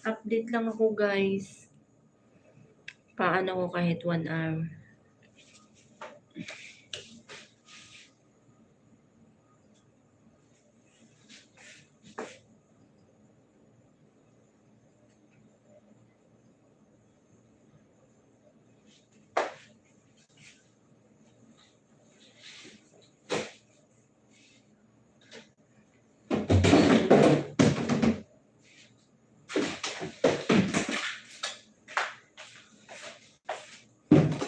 Update lang ako guys. Paano ko kahit 1 hour.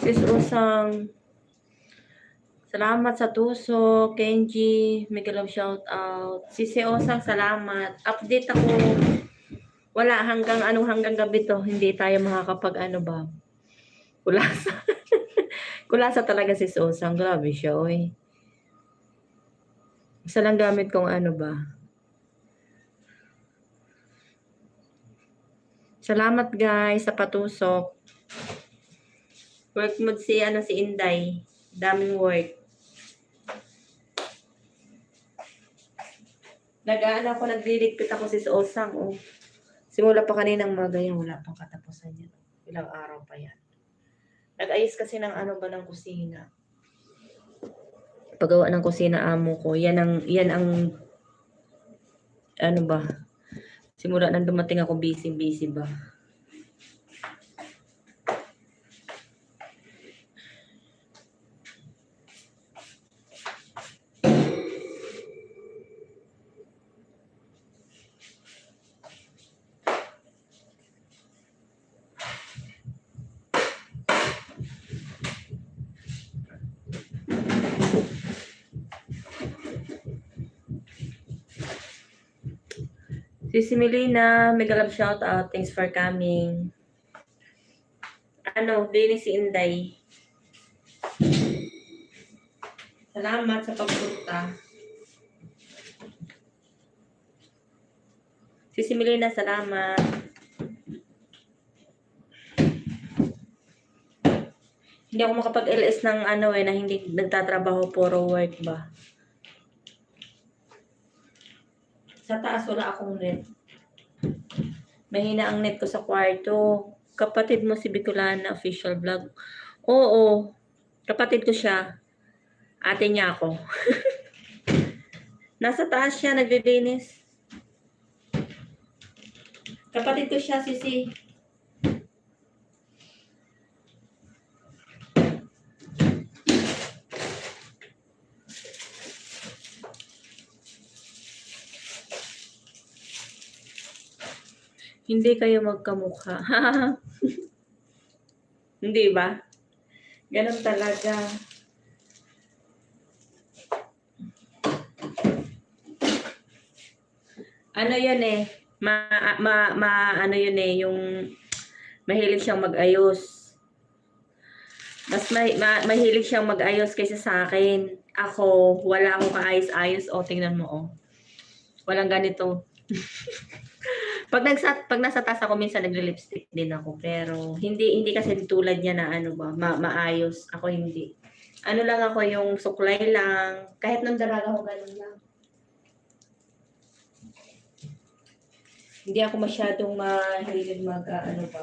Sis Usang, salamat sa tuso. Kenji, mega love shout out. Sisi Osang, salamat. Update ako. Wala hanggang gabi to. Hindi tayo makakapag ba. Kulasa. Kulasa talaga sis Osang. Grabe siya, oy. Isa lang gamit kong ba. Salamat guys sa patusok. Work mode si Inday. Daming work. Nagdiligpit ako si Osang, oh. Simula pa kaninang maga yan, wala pang katapusan yan. Ilang araw pa yan. Nag-ayos kasi ng ng kusina. Paggawa ng kusina amo ko, yan ang ba? Simula nang dumating ako, busy ba? Si Melina, mega love shout out. Thanks for coming. Dinis si Inday. Salamat sa pagpunta. Si Melina, salamat. Hindi ako makapag-LS ng na hindi nagtatrabaho, puro work ba. Sa taas wala akong net. Mahina ang net ko sa kwarto. Kapatid mo si Bicolana official vlog. Oo. Kapatid ko siya. Ate niya ako. Nasa taas siya naglilinis. Kapatid ko siya, Sisi. Hindi kayo magkamukha. Hindi ba? Ganun talaga. Yun eh. Yun eh, yung Mahilig siyang mag-ayos. Mas mahilig siyang mag-ayos kaysa sa akin. Ako, wala akong kaayos-ayos. O, tingnan mo, o. Walang ganito. Pag nasa taas ako, minsan nagre-lipstick din ako. Pero, hindi kasi tulad niya na ano ba, maayos. Ako hindi. Ano lang ako, yung suklay lang. Kahit nung dalaga ako, ganun lang. Hindi ako masyadong mahilig ano ba.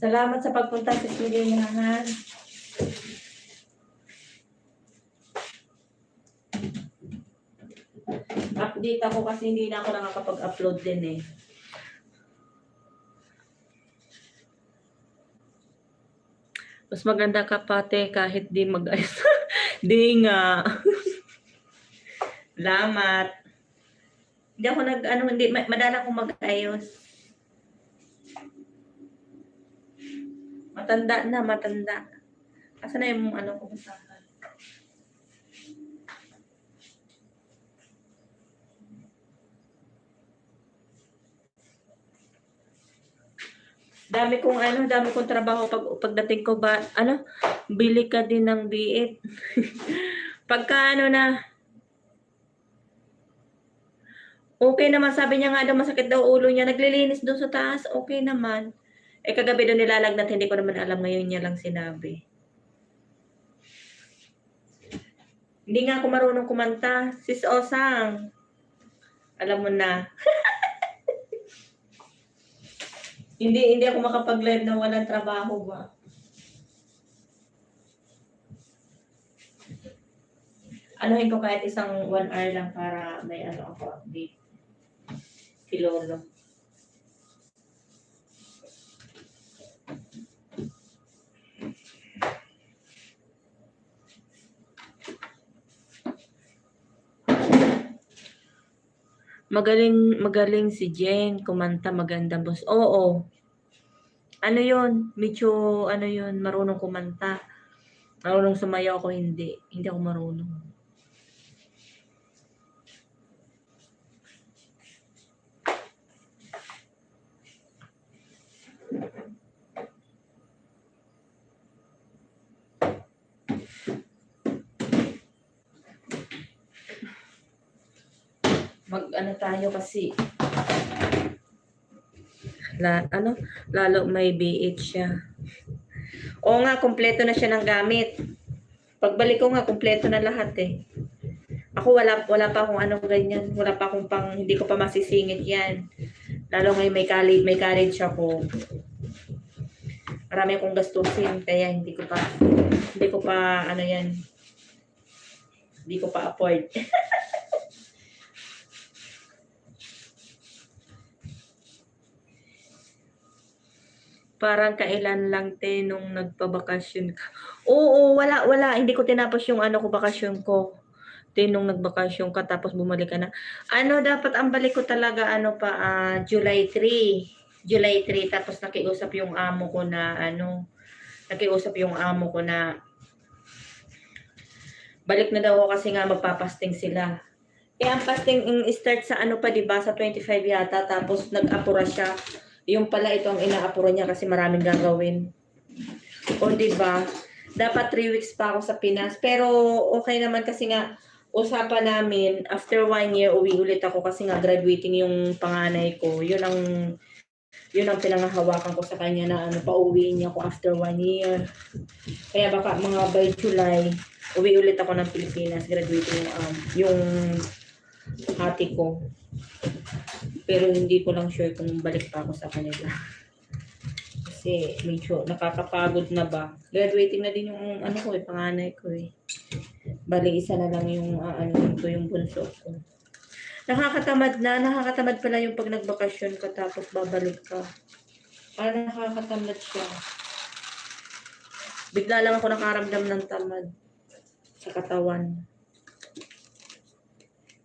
Salamat sa pagpunta sa Silihan. Update ako kasi hindi na ako nakakapag-upload din eh. Mas maganda ka pate kahit di mag-ayos. Di nga. Salamat. Hindi ako madala akong mag-ayos. Matanda. Asa na yung ano ko sa dami kong trabaho pagdating ko ba, bili ka din ng biit. Pagka okay naman, sabi niya nga daw masakit daw ulo niya, naglilinis doon sa taas, okay naman. Kagabi doon nilalagnat, hindi ko naman alam, ngayon niya lang sinabi. Hindi nga ako marunong kumanta. Sis Osang, alam mo na. Hindi ako makapag-live na walang trabaho ba. Anuhin ko kahit isang 1 hour lang para may ako update. Kilolo. Magaling si Jen, kumanta, maganda boss. Oo. Ano yun? Medyo, yun, marunong kumanta. Marunong sumayaw ako, hindi. Hindi ako marunong. Tayo kasi lalo may BH siya. Oo nga, kumpleto na siya ng gamit. Pagbalik ko nga, kumpleto na lahat eh. Ako wala pa akong ganyan. Wala pa akong hindi ko pa masisingit yan. Lalo ngayon may college ako. Marami akong gastusin, kaya hindi ko pa hindi ko pa afford. Parang kailan lang nung nagpabakasyon ka. Oo, wala. Hindi ko tinapos yung bakasyon ko. Nung nagbakasyon ka tapos bumalik ka na. Dapat ang balik ko talaga July 3. July 3 tapos nakiusap yung amo ko na balik na daw ako kasi nga magpapasting sila. Kaya ang fasting start sa diba sa 25 yata tapos nag-apura siya. Yung pala ito ang inaapura niya kasi maraming gagawin. O diba? Dapat 3 weeks pa ako sa Pinas. Pero okay naman kasi nga usapan namin after 1 year uwi ulit ako kasi nga graduating yung panganay ko. Yun ang pinangahawakan ko sa kanya na pauwi niya ako after 1 year. Kaya baka mga by July uwi ulit ako ng Pilipinas, graduating yung ate ko. Pero hindi ko lang sure kung balik pa ako sa kanila. Kasi medyo nakakapagod na ba. Graduating na din yung panganay ko eh. Bali isa na lang yung yung bunso ko. Nakakatamad pala yung pag nagbakasyon ka tapos babalik ka. Parang nakakatamad siya. Bigla lang ako nakaramdam ng tamad sa katawan.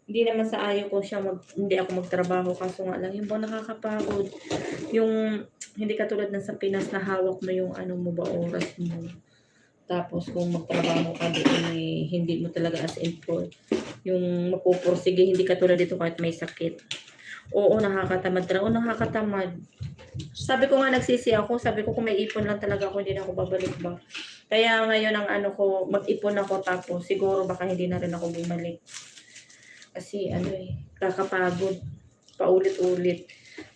Hindi naman sa ayaw ko siya hindi ako magtrabaho kaso nga lang yung nakakapagod. Yung hindi katulad ng sa Pinas na hawak mo yung mo ba oras mo. Tapos kung magtrabaho ka doon, eh, hindi mo talaga as in full. Yung mapupursige, hindi ka tulad dito kahit may sakit. Oo, nakakatamad talaga. Oo, nakakatamad. Sabi ko nga, nagsisi ako. Sabi ko kung may ipon lang talaga ako, hindi na ako babalik ba. Kaya ngayon ang ano ko, mag-ipon ako tapos siguro baka hindi na rin ako bumalik. Kasi ano eh, kakapagod. Paulit-ulit.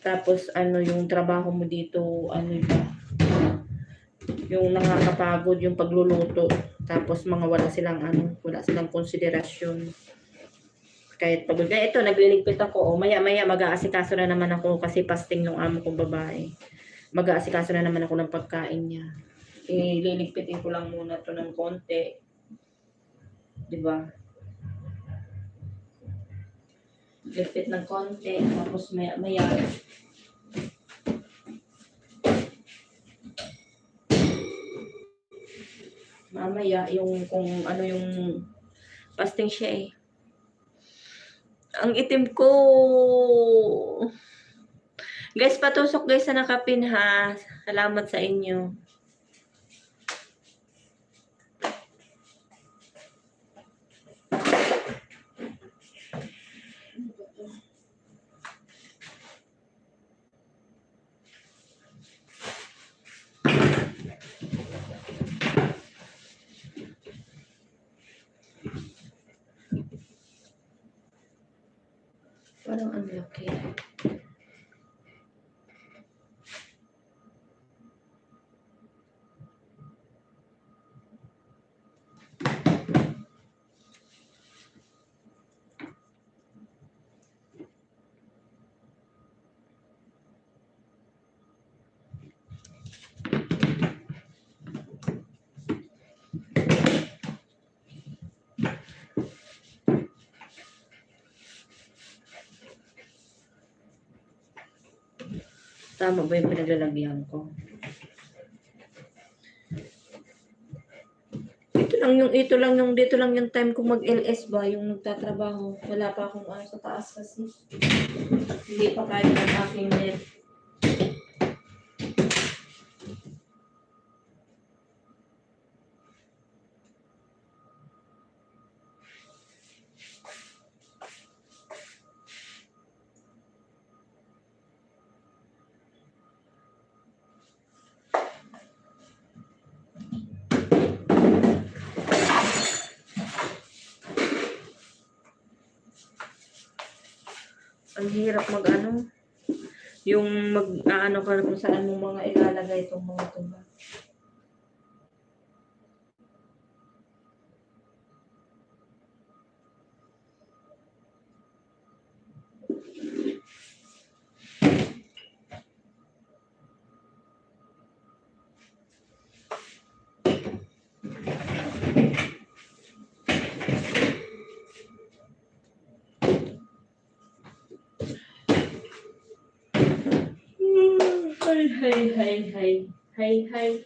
Tapos ano yung trabaho mo dito, ano ba, yung nakakapagod yung pagluluto. Tapos mga wala silang konsiderasyon. Kahit pagod. Kaya ito, nagliligpit ako. O, maya-maya mag-aasikaso na naman ako kasi fasting ng amo kong babae. Mag-aasikaso na naman ako ng pagkain niya. Liligpitin ko lang muna to ng konti. 'Di ba? Ligpit ng konti. Tapos maya-maya. Mamaya, yung kung ano yung fasting siya eh. Ang itim ko. Guys, patusok guys sa nakapin ha. Salamat sa inyo. Parang ang laki. Tama ba yung pinaglalagyan ko? Dito lang yung time kong mag-LS ba, yung nagtatrabaho. Wala pa akong ano sa taas kasi. Hindi pa kaya ng aking net. Ang hirap mag-ano. Yung mag-ano ka kung saan mo mga ilalagay itong mga tuba. Hay.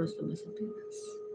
gusto mo sa Pinas?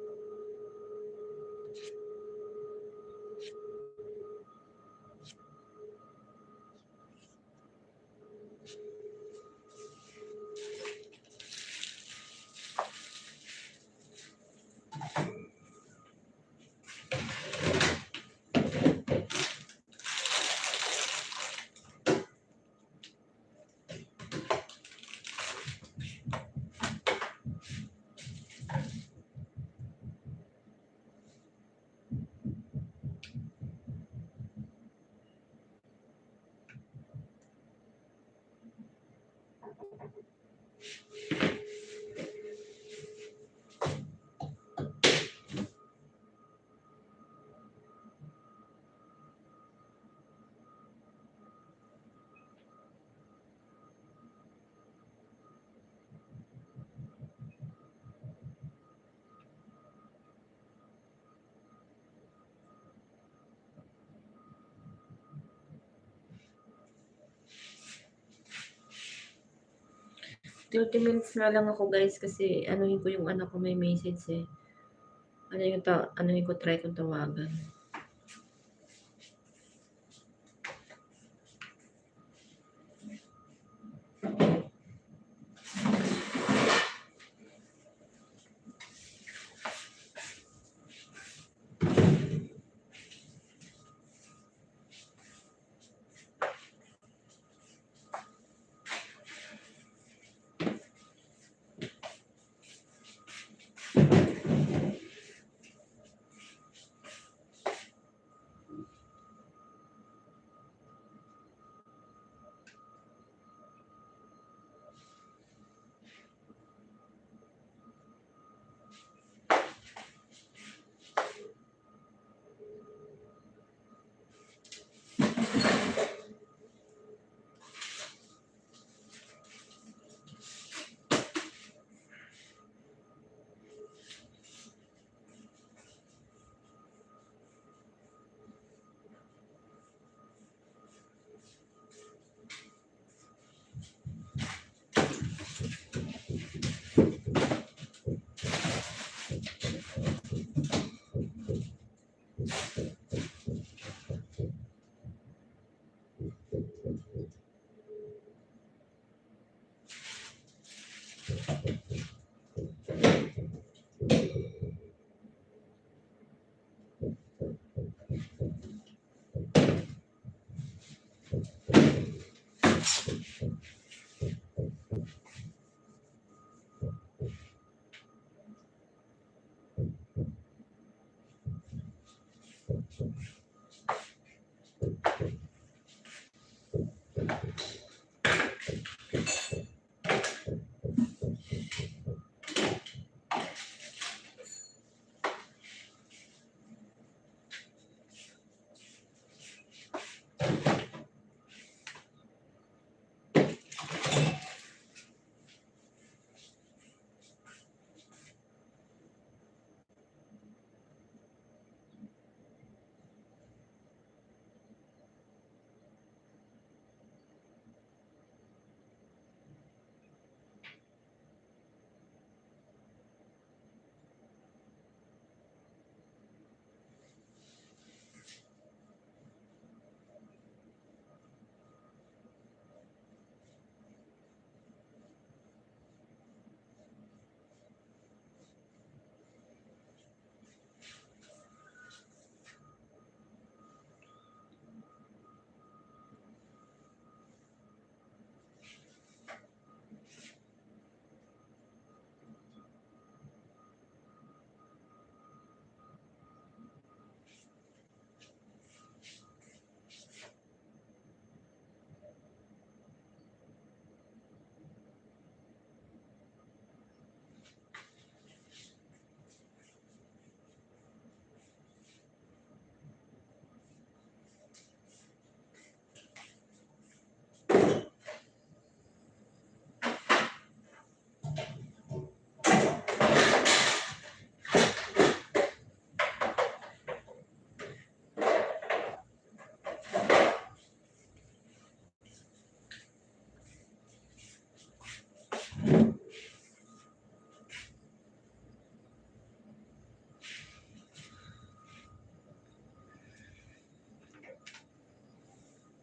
Thirty minutes na lang ako guys kasi anuhin ko yung anak ko may message eh. Anuhin ko try kong tawagan.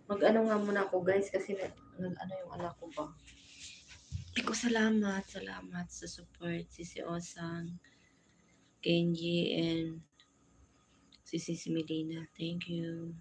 Mag-ano nga muna ako guys kasi nag-ano yung anak ko ba. Iko salamat sa support. Si Osang, Kenji, and si Melina. Thank you.